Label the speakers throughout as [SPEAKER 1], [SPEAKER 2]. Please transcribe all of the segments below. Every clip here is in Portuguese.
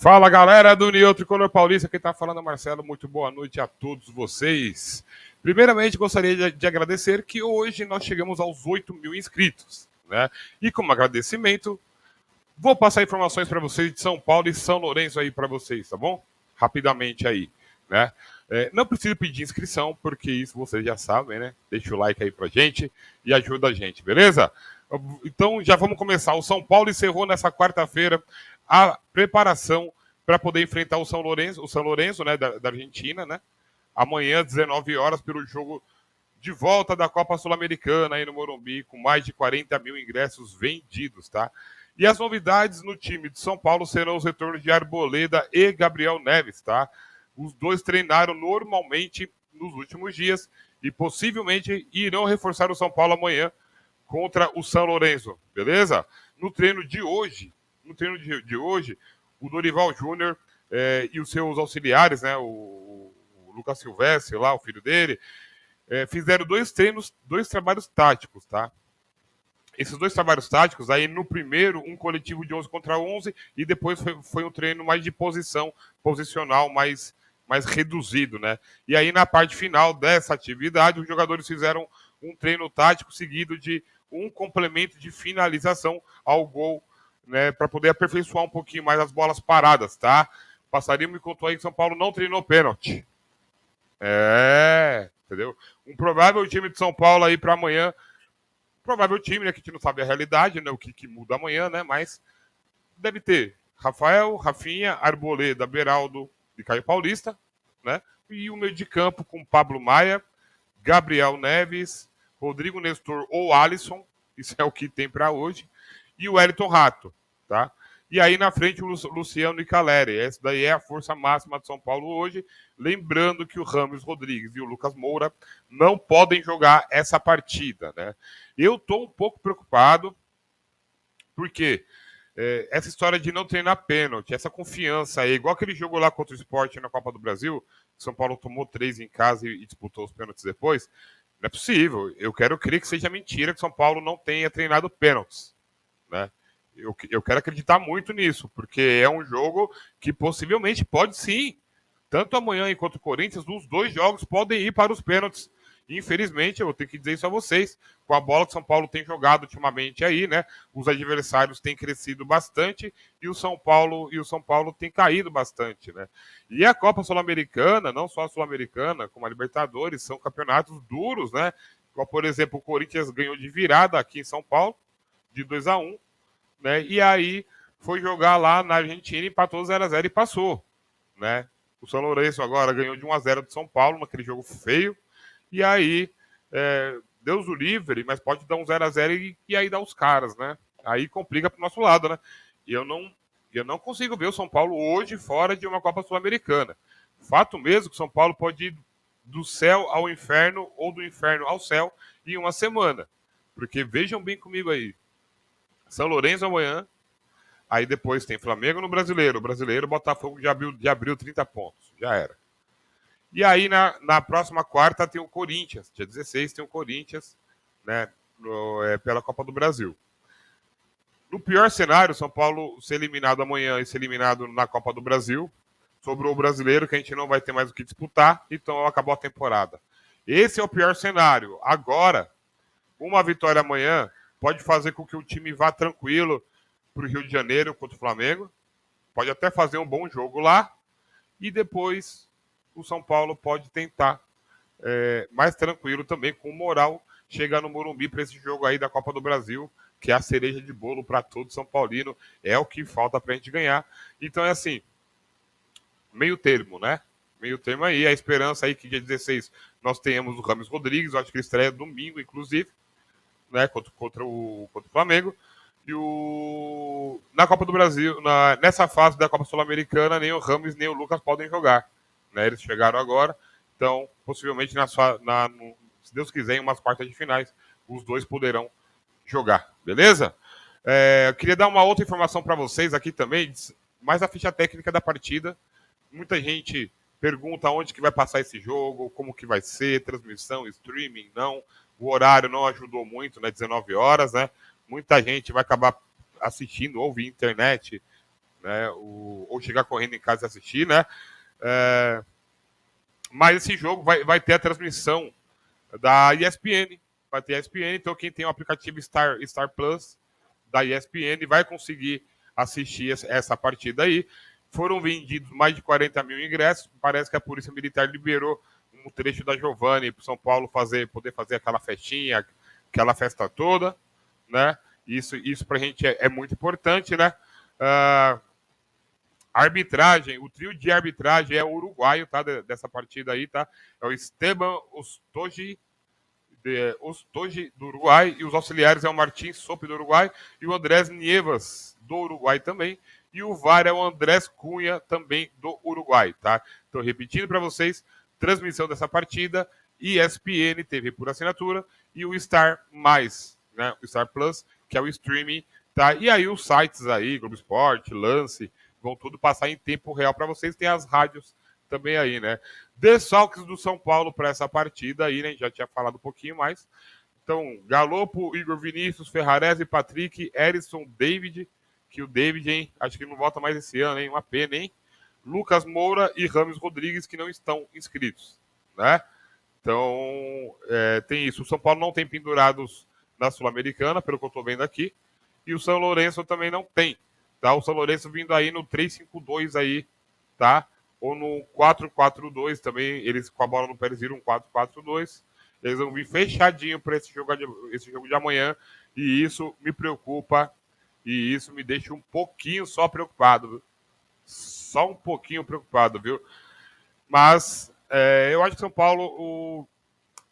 [SPEAKER 1] Fala, galera do União Tricolor Paulista, quem tá falando é Marcelo, muito boa noite a todos vocês. Primeiramente, gostaria de agradecer que hoje nós chegamos aos 8.000 inscritos, né? E como agradecimento, vou passar informações para vocês de São Paulo e São Lourenço aí para vocês, tá bom? Rapidamente aí, né? Não precisa pedir inscrição, porque isso vocês já sabem, né? Deixa o like aí pra gente e ajuda a gente, beleza? Então já vamos começar. O São Paulo encerrou nessa quarta-feira a preparação para poder enfrentar o São Lourenço, né, da Argentina, né? Amanhã, 19 horas, pelo jogo de volta da Copa Sul-Americana aí no Morumbi, com mais de 40 mil ingressos vendidos, tá? E as novidades no time de São Paulo serão os retornos de Arboleda e Gabriel Neves, tá? Os dois treinaram normalmente nos últimos dias e possivelmente irão reforçar o São Paulo amanhã contra o São Lourenço, beleza? No treino de hoje, o Dorival Júnior e os seus auxiliares, né, o Lucas Silvestre lá, o filho dele, fizeram dois trabalhos táticos, tá? Esses dois trabalhos táticos, aí no primeiro, um coletivo de 11 contra 11, e depois foi um treino mais de posicional, mais reduzido, né? E aí na parte final dessa atividade, os jogadores fizeram um treino tático seguido de um complemento de finalização ao gol, né? Para poder aperfeiçoar um pouquinho mais as bolas paradas, tá? O Passarinho me contou aí que São Paulo não treinou pênalti. Entendeu? Um provável time de São Paulo aí para amanhã. Provável time, né? Que a gente não sabe a realidade, né? O que muda amanhã, né? Mas deve ter Rafael, Rafinha, Arboleda, Beraldo e Caio Paulista, né? E o meio de campo com Pablo Maia, Gabriel Neves, Rodrigo Nestor ou Alisson, isso é o que tem para hoje, e o Wellington Rato, tá? E aí na frente o Luciano e Caleri. Essa daí é a força máxima de São Paulo hoje. Lembrando que o Rames Rodrigues e o Lucas Moura não podem jogar essa partida, né? Eu tô um pouco preocupado, porque essa história de não treinar pênalti, essa confiança aí, igual aquele jogo lá contra o Sport na Copa do Brasil, São Paulo tomou 3 em casa e disputou os pênaltis depois, não é possível. Eu quero crer que seja mentira que São Paulo não tenha treinado pênaltis, né? Eu quero acreditar muito nisso, porque é um jogo que possivelmente pode sim, tanto amanhã enquanto o Corinthians, os dois jogos podem ir para os pênaltis. Infelizmente, eu vou ter que dizer isso a vocês, com a bola que São Paulo tem jogado ultimamente aí, né? Os adversários têm crescido bastante e o São Paulo tem caído bastante, né? E a Copa Sul-Americana, não só a Sul-Americana, como a Libertadores, são campeonatos duros, né? Como, por exemplo, o Corinthians ganhou de virada aqui em São Paulo, de 2-1, né? E aí foi jogar lá na Argentina, empatou 0-0 e passou, né? O São Lourenço agora ganhou de 1-0 do São Paulo, naquele jogo feio. E aí, Deus o livre, mas pode dar um 0-0 e aí dá os caras, né? Aí complica pro nosso lado, né? E eu não consigo ver o São Paulo hoje fora de uma Copa Sul-Americana. Fato mesmo que o São Paulo pode ir do céu ao inferno ou do inferno ao céu em uma semana. Porque vejam bem comigo aí. São Lourenço amanhã, aí depois tem Flamengo no Brasileiro. O Brasileiro, Botafogo de abril 30 pontos. Já era. E aí, na próxima quarta, tem o Corinthians. Dia 16 tem o Corinthians, né? Pela Copa do Brasil. No pior cenário, São Paulo ser eliminado amanhã e ser eliminado na Copa do Brasil. Sobrou o brasileiro, que a gente não vai ter mais o que disputar. Então acabou a temporada. Esse é o pior cenário. Agora, uma vitória amanhã pode fazer com que o time vá tranquilo para o Rio de Janeiro contra o Flamengo. Pode até fazer um bom jogo lá. E depois o São Paulo pode tentar mais tranquilo também, com moral, chegar no Morumbi para esse jogo aí da Copa do Brasil, que é a cereja de bolo para todo São Paulino. É o que falta para a gente ganhar. Então é assim, meio termo, né? Meio termo aí, a esperança aí que dia 16 nós tenhamos o Rames Rodrigues, eu acho que ele estreia domingo, inclusive, né? Contra o Flamengo. E na Copa do Brasil, nessa fase da Copa Sul-Americana, nem o Rames nem o Lucas podem jogar, né? Eles chegaram agora, então possivelmente se Deus quiser, em umas quartas de finais, os dois poderão jogar, beleza? Eu queria dar uma outra informação para vocês aqui também, mais a ficha técnica da partida. Muita gente pergunta onde que vai passar esse jogo, como que vai ser, transmissão, streaming, não. O horário não ajudou muito, né? 19 horas, né? Muita gente vai acabar assistindo ou via internet né? Ou chegar correndo em casa e assistir, né? Mas esse jogo vai ter a transmissão da ESPN. Vai ter a ESPN, então quem tem o aplicativo Star Plus da ESPN vai conseguir assistir essa partida aí. Foram vendidos mais de 40 mil ingressos. Parece que a Polícia Militar liberou um trecho da Giovanni para o São Paulo poder fazer aquela festinha, aquela festa toda, né? Isso para a gente é muito importante, né? Arbitragem, o trio de arbitragem é o uruguaio, tá? Dessa partida aí, tá? É o Esteban Ostoji do Uruguai, e os auxiliares é o Martins Sope do Uruguai e o Andrés Nievas do Uruguai também, e o VAR é o Andrés Cunha também do Uruguai, tá? Então, repetindo para vocês, transmissão dessa partida, ESPN TV por assinatura e o Star+, né? O Star Plus, que é o streaming, tá? E aí os sites aí, Globo Esporte, Lance, vão tudo passar em tempo real para vocês, tem as rádios também aí, né? Desfalques do São Paulo para essa partida aí, né? Já tinha falado um pouquinho mais. Então, Galopo, Igor Vinícius, Ferrarese, Patrick, Erisson, David, que o David, hein? Acho que não volta mais esse ano, hein? Uma pena, hein? Lucas Moura e Rames Rodrigues, que não estão inscritos, né? Então, tem isso. O São Paulo não tem pendurados na Sul-Americana, pelo que eu estou vendo aqui. E o São Lourenço também não tem. Tá? O São Lourenço vindo aí no 3-5-2 aí, tá? Ou no 4-4-2 também, eles com a bola no pé eles viram um 4-4-2. Eles vão vir fechadinho para esse jogo de amanhã, e isso me preocupa, e isso me deixa um pouquinho só preocupado, viu? Só um pouquinho preocupado, viu? Mas eu acho que São Paulo,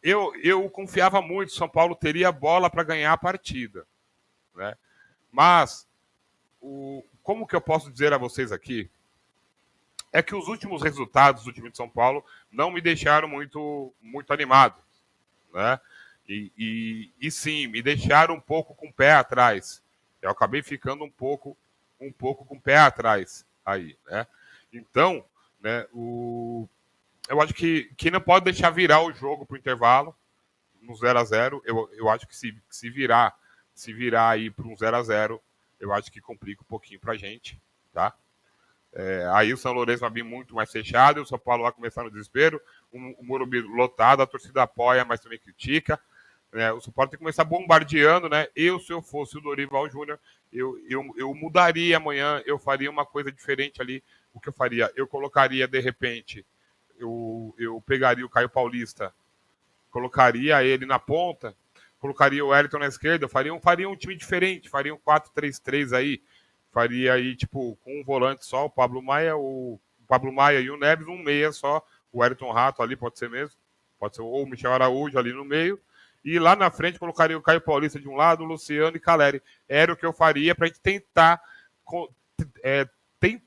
[SPEAKER 1] eu confiava muito, São Paulo teria bola para ganhar a partida, né? Mas como que eu posso dizer a vocês aqui? É que os últimos resultados do time de São Paulo não me deixaram muito animado, né? E sim, me deixaram um pouco com o pé atrás. Eu acabei ficando um pouco com o pé atrás aí, né? Então, né, eu acho que não pode deixar virar o jogo para o intervalo no 0-0. Eu acho que se virar aí para um 0-0, eu acho que complica um pouquinho para a gente, tá? Aí o São Lourenço vai vir muito mais fechado, e o São Paulo vai começar no desespero, o Morumbi lotado, a torcida apoia, mas também critica. O São Paulo tem que começar bombardeando, né? Se eu fosse o Dorival Júnior, eu mudaria amanhã, eu faria uma coisa diferente ali. O que eu faria? Eu colocaria, de repente, eu pegaria o Caio Paulista, colocaria ele na ponta, colocaria o Wellington na esquerda, faria um time diferente, faria um 4-3-3 aí, faria aí, tipo, com um volante só, o Pablo Maia e o Neves, um meia só, o Wellington Rato ali, pode ser mesmo, pode ser, ou o Michel Araújo ali no meio, e lá na frente colocaria o Caio Paulista de um lado, o Luciano e Caleri. Era o que eu faria para a gente tentar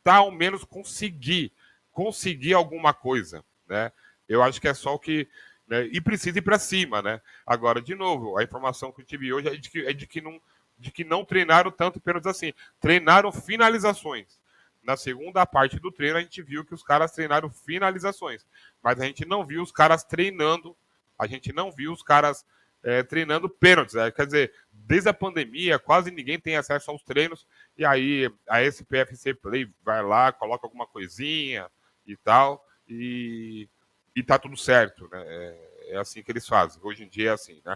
[SPEAKER 1] ao menos conseguir alguma coisa, né? Eu acho que é só o que, né? E precisa ir para cima, né? Agora, de novo, a informação que eu tive hoje é de que não treinaram tanto pênaltis assim, treinaram finalizações. Na segunda parte do treino a gente viu que os caras treinaram finalizações, mas a gente não viu os caras treinando, treinando pênaltis. Quer dizer, desde a pandemia, quase ninguém tem acesso aos treinos, e aí a SPFC Play vai lá, coloca alguma coisinha e tal, e tá tudo certo, né? É assim que eles fazem. Hoje em dia é assim, né?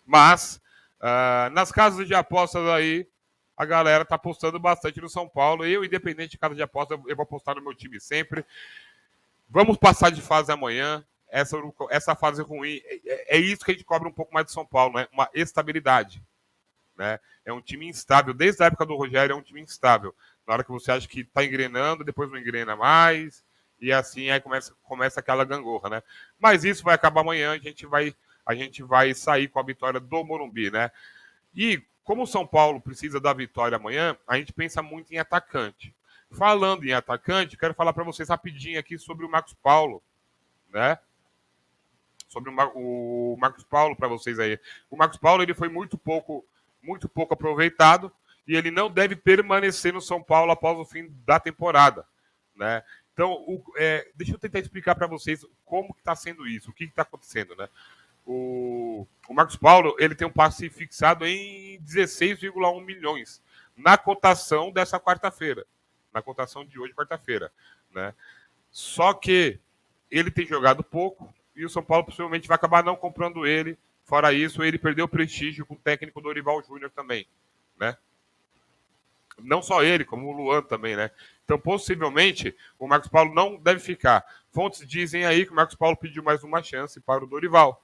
[SPEAKER 1] Mas, nas casas de apostas aí, a galera tá apostando bastante no São Paulo. Eu, independente de casa de aposta, eu vou apostar no meu time sempre. Vamos passar de fase amanhã. Essa fase ruim, é isso que a gente cobra um pouco mais do São Paulo, né? Uma estabilidade, né? É um time instável. Desde a época do Rogério, é um time instável. Na hora que você acha que tá engrenando, depois não engrena mais. E assim aí começa aquela gangorra, né? Mas isso vai acabar amanhã, a gente vai sair com a vitória do Morumbi, né? E como o São Paulo precisa da vitória amanhã, a gente pensa muito em atacante. Falando em atacante, quero falar para vocês rapidinho aqui sobre o Marcos Paulo, né? Sobre o Marcos Paulo para vocês aí. O Marcos Paulo ele foi muito pouco aproveitado, e ele não deve permanecer no São Paulo após o fim da temporada, né? Então, deixa eu tentar explicar para vocês como está sendo isso, o que está acontecendo, né? O Marcos Paulo ele tem um passe fixado em 16,1 milhões. na cotação dessa quarta-feira. Na cotação de hoje, quarta-feira, né? Só que ele tem jogado pouco e o São Paulo possivelmente vai acabar não comprando ele. Fora isso, ele perdeu prestígio com o técnico Dorival Júnior também, né? Não só ele, como o Luan também, né? Então, possivelmente, o Marcos Paulo não deve ficar. Fontes dizem aí que o Marcos Paulo pediu mais uma chance para o Dorival.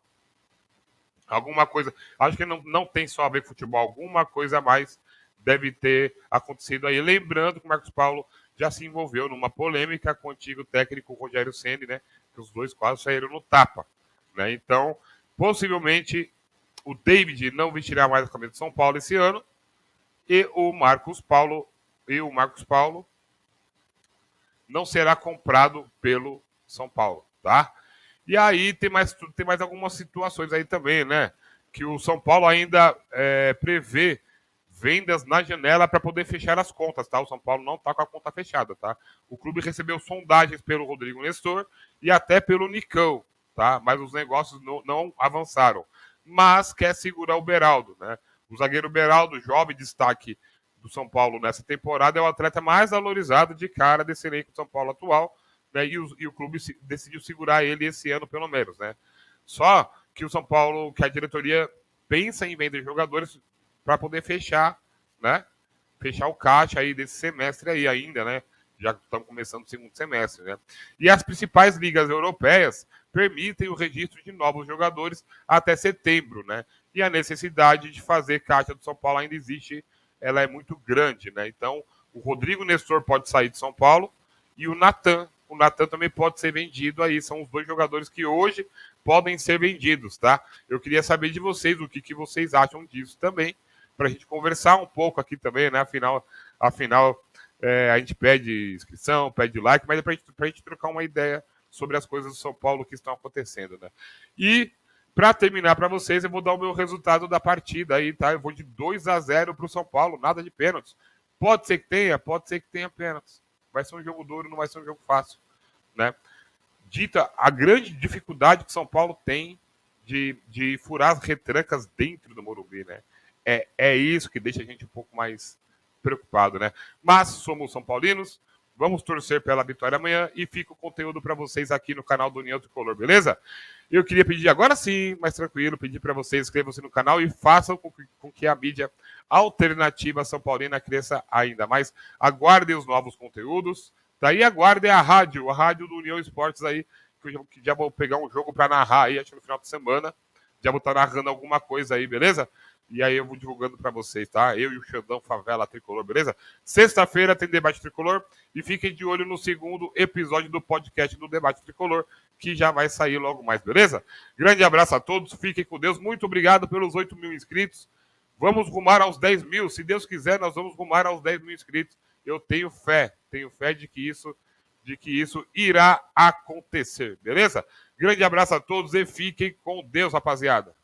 [SPEAKER 1] Alguma coisa, acho que não tem só a ver com futebol, alguma coisa a mais deve ter acontecido aí. Lembrando que o Marcos Paulo já se envolveu numa polêmica com o antigo técnico Rogério Ceni, né? Que os dois quase saíram no tapa, né? Então, possivelmente, o David não vestirá mais a camisa de São Paulo esse ano e o Marcos Paulo não será comprado pelo São Paulo, tá? E aí tem mais algumas situações aí também, né? Que o São Paulo ainda prevê vendas na janela para poder fechar as contas, tá? O São Paulo não está com a conta fechada, tá? O clube recebeu sondagens pelo Rodrigo Nestor e até pelo Nicão, tá? Mas os negócios não avançaram. Mas quer segurar o Beraldo, né? O zagueiro Beraldo, jovem destaque do São Paulo nessa temporada, é o atleta mais valorizado de cara desse elenco do São Paulo atual, né? E o clube decidiu segurar ele esse ano, pelo menos, né? Só que o São Paulo, que a diretoria pensa em vender jogadores para poder fechar, né? Fechar o caixa aí desse semestre aí ainda, né? Já estamos começando o segundo semestre, né? E as principais ligas europeias permitem o registro de novos jogadores até setembro, né? E a necessidade de fazer caixa do São Paulo ainda existe, ela é muito grande, né? Então, o Rodrigo Nestor pode sair de São Paulo e o Natan também pode ser vendido aí. São os dois jogadores que hoje podem ser vendidos, tá? Eu queria saber de vocês o que vocês acham disso também, para a gente conversar um pouco aqui também, né? Afinal a gente pede inscrição, pede like, mas é para a gente trocar uma ideia sobre as coisas do São Paulo que estão acontecendo, né? E para terminar para vocês, eu vou dar o meu resultado da partida aí, tá? Eu vou de 2-0 para o São Paulo, nada de pênaltis. Pode ser que tenha pênaltis. Vai ser um jogo duro, não vai ser um jogo fácil, né? Dita a grande dificuldade que o São Paulo tem de furar as retrancas dentro do Morumbi, né? É isso que deixa a gente um pouco mais preocupado, né? Mas somos São Paulinos, vamos torcer pela vitória amanhã e fica o conteúdo para vocês aqui no canal do União Tricolor, beleza? Eu queria pedir agora sim, mais tranquilo, pedir para vocês inscrevam-se no canal e façam com que a mídia alternativa São Paulina cresça ainda mais. Aguardem os novos conteúdos, daí aguardem a rádio do União Esportes aí, que já vou pegar um jogo para narrar aí, acho que no final de semana, já vou estar narrando alguma coisa aí, beleza? E aí eu vou divulgando para vocês, tá? Eu e o Xandão Favela Tricolor, beleza? Sexta-feira tem Debate Tricolor e fiquem de olho no segundo episódio do podcast do Debate Tricolor, que já vai sair logo mais, beleza? Grande abraço a todos, fiquem com Deus. Muito obrigado pelos 8 mil inscritos. Vamos rumar aos 10 mil. Se Deus quiser, nós vamos rumar aos 10 mil inscritos. Eu tenho fé de que isso irá acontecer, beleza? Grande abraço a todos e fiquem com Deus, rapaziada.